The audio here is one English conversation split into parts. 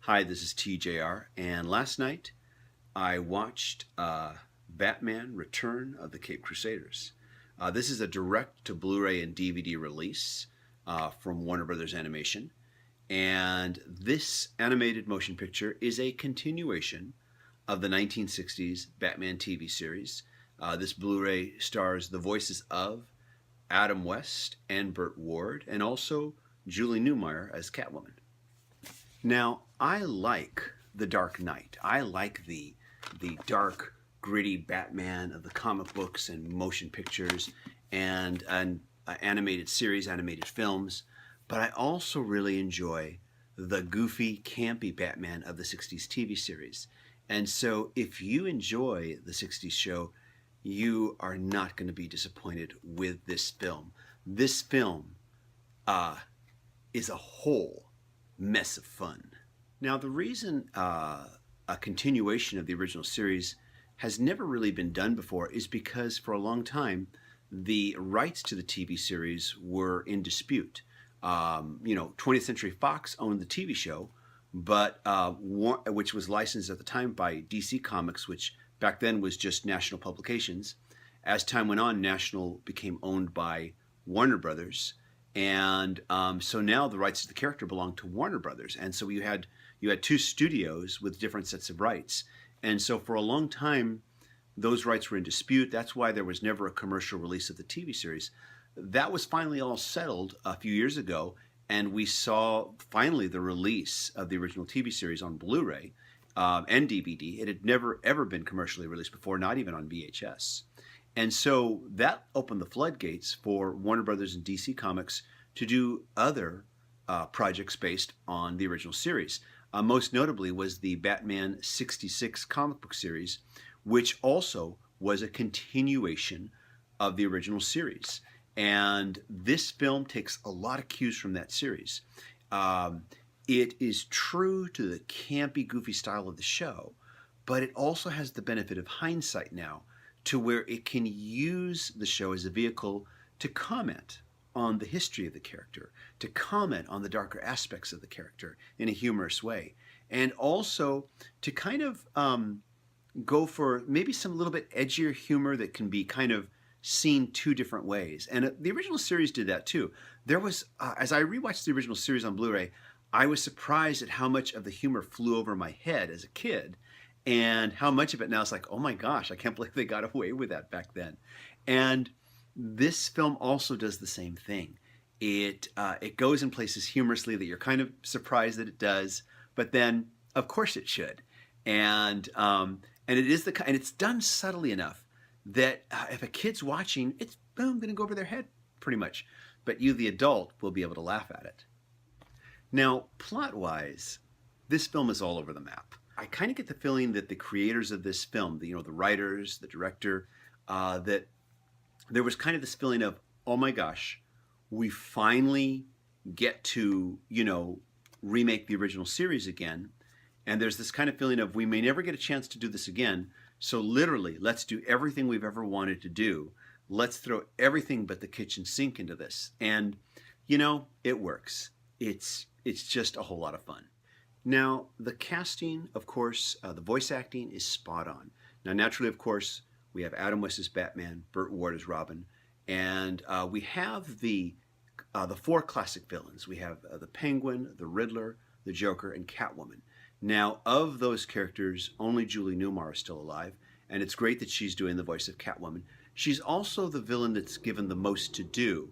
Hi, this is TJR, and last night I watched Batman Return of the Caped Crusaders. This is a direct to Blu-ray and DVD release from Warner Brothers Animation, and this animated motion picture is a continuation of the 1960s Batman TV series. This Blu-ray stars the voices of Adam West and Burt Ward, and also Julie Newmar as Catwoman. Now, I like The Dark Knight. I like the dark, gritty Batman of the comic books and motion pictures and animated series, animated films. But I also really enjoy the goofy, campy Batman of the 60s TV series. And so if you enjoy the 60s show, you are not going to be disappointed with this film. This film is a whole mess of fun. Now, the reason a continuation of the original series has never really been done before is because for a long time the rights to the TV series were in dispute. 20th Century Fox owned the TV show, but which was licensed at the time by DC Comics, which back then was just National Publications. As time went on, National became owned by Warner Brothers. And so now the rights to the character belong to Warner Brothers. And so you had two studios with different sets of rights. And so for a long time, those rights were in dispute. That's why there was never a commercial release of the TV series. That was finally all settled a few years ago. And we saw finally the release of the original TV series on Blu-ray and DVD. It had never, ever been commercially released before, not even on VHS. And so that opened the floodgates for Warner Brothers and DC Comics to do other projects based on the original series. Most notably was the Batman 66 comic book series, which also was a continuation of the original series. And this film takes a lot of cues from that series. It is true to the campy, goofy style of the show, but it also has the benefit of hindsight now, to where it can use the show as a vehicle to comment on the history of the character, to comment on the darker aspects of the character in a humorous way, and also to kind of go for maybe some little bit edgier humor that can be kind of seen two different ways. And the original series did that too. There was, as I rewatched the original series on Blu-ray, I was surprised at how much of the humor flew over my head as a kid, and how much of it now is like, oh my gosh, I can't believe they got away with that back then. And this film also does the same thing. It goes in places humorously that you're kind of surprised that it does, but then of course it should. And it is and it's done subtly enough that if a kid's watching, it's boom, going to go over their head pretty much. But you, the adult, will be able to laugh at it. Now, plot-wise, this film is all over the map. I kind of get the feeling that the creators of this film, the writers, the director, that there was kind of this feeling of, oh my gosh, we finally get to, remake the original series again. And there's this kind of feeling of, we may never get a chance to do this again. So literally, let's do everything we've ever wanted to do. Let's throw everything but the kitchen sink into this. And, it works. It's just a whole lot of fun. Now, the casting, of course, the voice acting is spot on. Now, naturally, of course, we have Adam West as Batman, Burt Ward as Robin, and we have the four classic villains. We have the Penguin, the Riddler, the Joker, and Catwoman. Now, of those characters, only Julie Newmar is still alive, and it's great that she's doing the voice of Catwoman. She's also the villain that's given the most to do.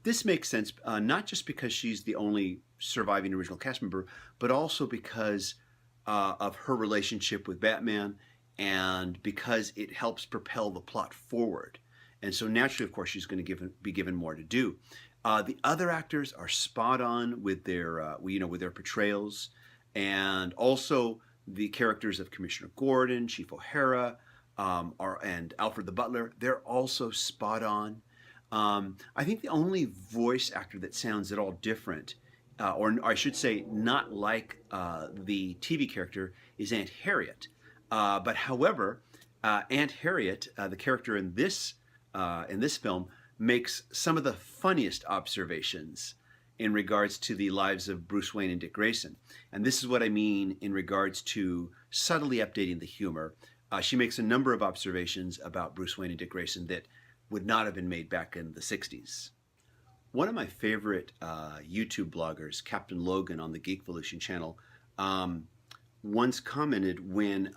This makes sense, not just because she's the only surviving original cast member, but also because of her relationship with Batman, and because it helps propel the plot forward. And so naturally, of course, she's going to be given more to do. The other actors are spot on with their, with their portrayals, and also the characters of Commissioner Gordon, Chief O'Hara, and Alfred the Butler. They're also spot on. I think the only voice actor that sounds at all different, or I should say not like the TV character, is Aunt Harriet. But however, Aunt Harriet, the character in this film, makes some of the funniest observations in regards to the lives of Bruce Wayne and Dick Grayson. And this is what I mean in regards to subtly updating the humor. She makes a number of observations about Bruce Wayne and Dick Grayson that would not have been made back in the 60s. One of my favorite YouTube bloggers, Captain Logan on the Geekvolution channel, once commented when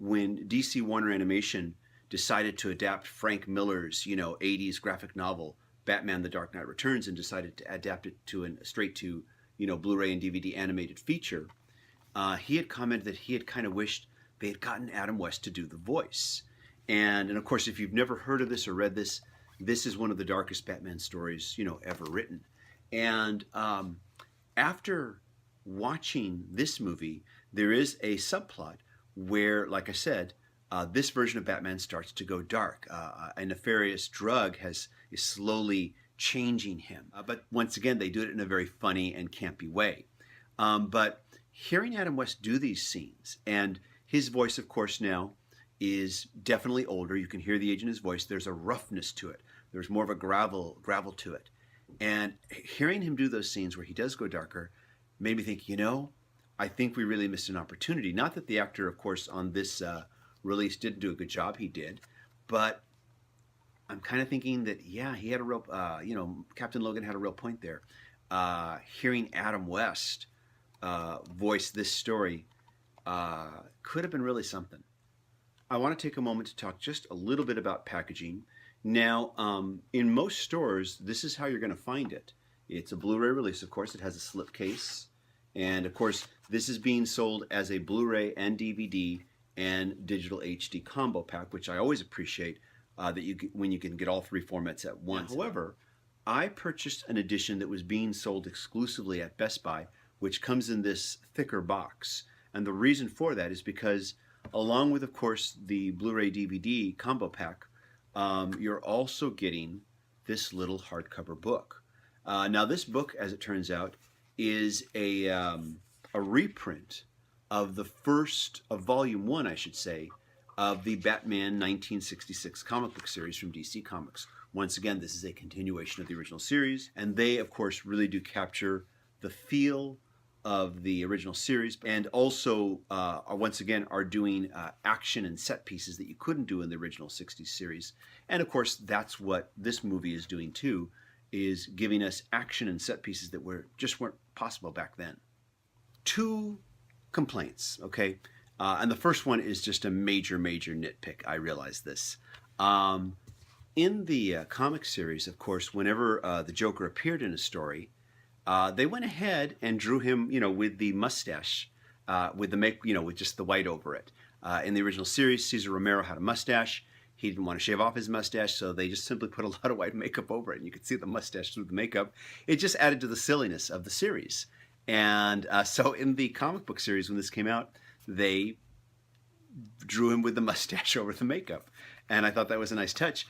DC Warner Animation decided to adapt Frank Miller's 80s graphic novel Batman: The Dark Knight Returns and decided to adapt it to a straight to Blu-ray and DVD animated feature. He had commented that he had kind of wished they had gotten Adam West to do the voice. And of course, if you've never heard of this or read this, this is one of the darkest Batman stories ever written. And after watching this movie, there is a subplot where, like I said, this version of Batman starts to go dark. A nefarious drug is slowly changing him. But once again, they do it in a very funny and campy way. But hearing Adam West do these scenes, and his voice, of course, now is definitely older. You can hear the age in his voice. There's a roughness to it. There's more of a gravel to it. And hearing him do those scenes where he does go darker made me think, I think we really missed an opportunity. Not that the actor, of course, on this release didn't do a good job. He did. But I'm kind of thinking that, yeah, he had a real, Captain Logan had a real point there. Hearing Adam West voice this story could have been really something. I want to take a moment to talk just a little bit about packaging. Now, in most stores, this is how you're going to find it. It's a Blu-ray release, of course. It has a slip case. And, of course, this is being sold as a Blu-ray and DVD and digital HD combo pack, which I always appreciate when you can get all three formats at once. However, I purchased an edition that was being sold exclusively at Best Buy, which comes in this thicker box. And the reason for that is because, along with, of course, the Blu-ray DVD combo pack, you're also getting this little hardcover book. Now, this book, as it turns out, is a reprint of the first, of volume 1, I should say, of the Batman 1966 comic book series from DC Comics. Once again, this is a continuation of the original series, and they, of course, really do capture the feel of the original series, and also, once again, are doing action and set pieces that you couldn't do in the original 60s series. And, of course, that's what this movie is doing, too, is giving us action and set pieces that just weren't possible back then. 2 complaints, okay? And the first one is just a major nitpick. I realize this. In the comic series, of course, whenever the Joker appeared in a story, they went ahead and drew him, with the mustache, with just the white over it. In the original series, Cesar Romero had a mustache. He didn't want to shave off his mustache, so they just simply put a lot of white makeup over it, and you could see the mustache through the makeup. It just added to the silliness of the series. And so in the comic book series, when this came out, they drew him with the mustache over the makeup. And I thought that was a nice touch.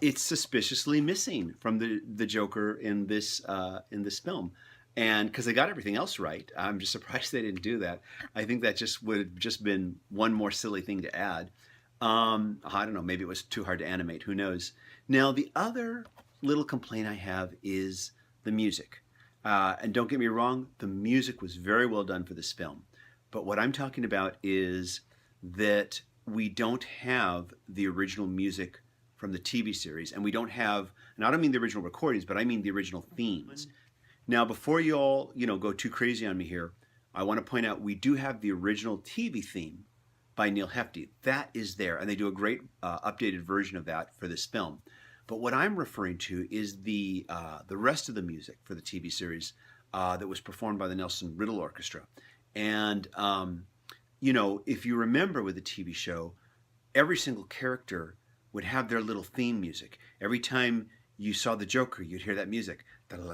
It's suspiciously missing from the Joker in this film. And because they got everything else right, I'm just surprised they didn't do that. I think that just would have just been one more silly thing to add. I don't know, maybe it was too hard to animate, who knows. Now, the other little complaint I have is the music. And don't get me wrong, the music was very well done for this film. But what I'm talking about is that we don't have the original music from the TV series, and we don't have, and I don't mean the original recordings, but I mean the original themes. Now, before you all, go too crazy on me here, I want to point out we do have the original TV theme by Neil Hefti. That is there, and they do a great updated version of that for this film. But what I'm referring to is the rest of the music for the TV series that was performed by the Nelson Riddle Orchestra. And, if you remember with the TV show, every single character would have their little theme music. Every time you saw the Joker, you'd hear that music. Every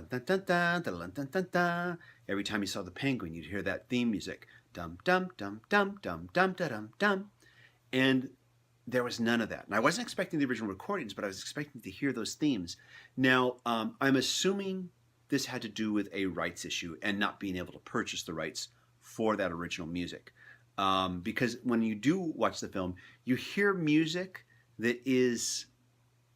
time you saw the Penguin, you'd hear that theme music. Dum dum dum dum dum dum dum dum. And there was none of that. And I wasn't expecting the original recordings, but I was expecting to hear those themes. Now, I'm assuming this had to do with a rights issue and not being able to purchase the rights for that original music. Because when you do watch the film, you hear music that is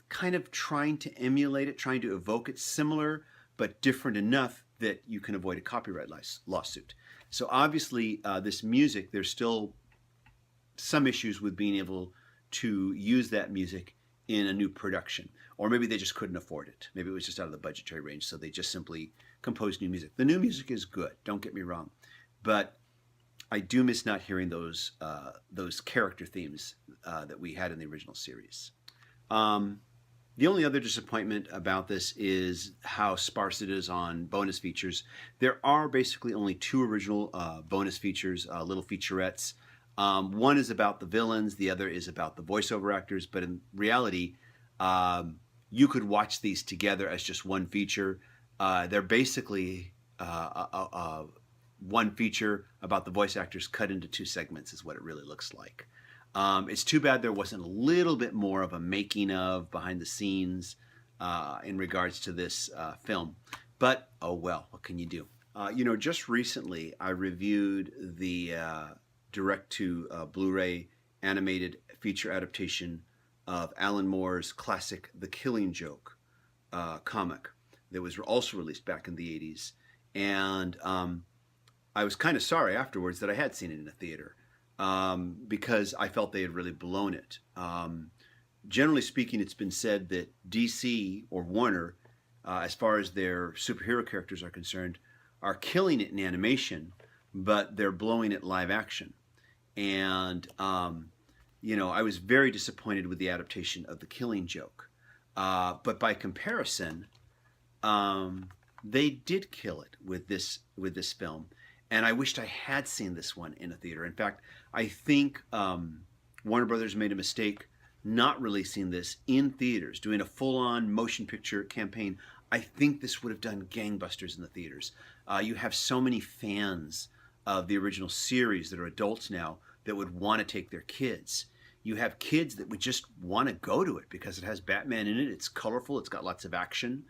kind of trying to emulate it, trying to evoke it, similar but different enough that you can avoid a copyright lawsuit. So obviously, this music, there's still some issues with being able to use that music in a new production. Or maybe they just couldn't afford it. Maybe it was just out of the budgetary range, so they just simply composed new music. The new music is good, don't get me wrong. But I do miss not hearing those character themes that we had in the original series. The only other disappointment about this is how sparse it is on bonus features. There are basically only 2 original bonus features, little featurettes. One is about the villains, the other is about the voiceover actors, but in reality, you could watch these together as just one feature. They're basically one feature about the voice actors cut into 2 segments is what it really looks like. It's too bad there wasn't a little bit more of a making of, behind the scenes in regards to this film. But, oh well, what can you do? Just recently I reviewed the direct-to Blu-ray animated feature adaptation of Alan Moore's classic The Killing Joke comic that was also released back in the 80s. And I was kind of sorry afterwards that I had seen it in a theater because I felt they had really blown it. Generally speaking, it's been said that DC or Warner, as far as their superhero characters are concerned, are killing it in animation, but they're blowing it live action. And, I was very disappointed with the adaptation of The Killing Joke. But by comparison, they did kill it with this film. And I wished I had seen this one in a theater. In fact, I think Warner Brothers made a mistake not releasing this in theaters, doing a full-on motion picture campaign. I think this would have done gangbusters in the theaters. You have so many fans of the original series that are adults now that would want to take their kids. You have kids that would just want to go to it because it has Batman in it. It's colorful. It's got lots of action.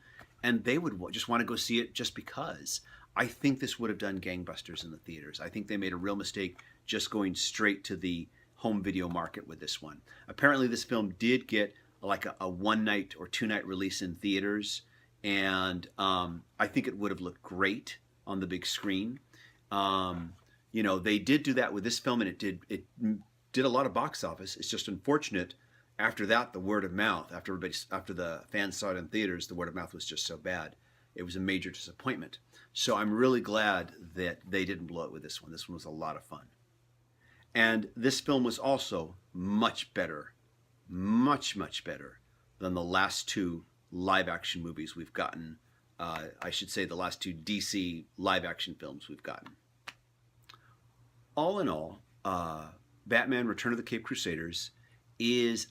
And they would just want to go see it just because. I think this would have done gangbusters in the theaters. I think they made a real mistake just going straight to the home video market with this one. Apparently this film did get like a 1-night or 2-night release in theaters. And I think it would have looked great on the big screen. They did do that with this film, and it did a lot of box office. It's just unfortunate. After that, the word of mouth, after the fans saw it in theaters, the word of mouth was just so bad. It was a major disappointment. So I'm really glad that they didn't blow it with this one. This one was a lot of fun. And this film was also much better, much, much better than the last 2 live-action movies we've gotten. I should say the last 2 DC live-action films we've gotten. All in all, Batman Return of the Caped Crusaders is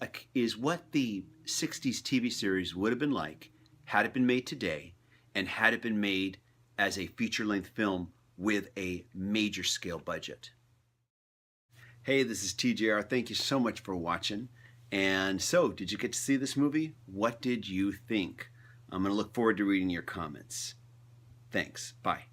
what the 60s TV series would have been like had it been made today and had it been made as a feature-length film with a major scale budget. Hey, this is TJR. Thank you so much for watching. And so, did you get to see this movie? What did you think? I'm going to look forward to reading your comments. Thanks. Bye.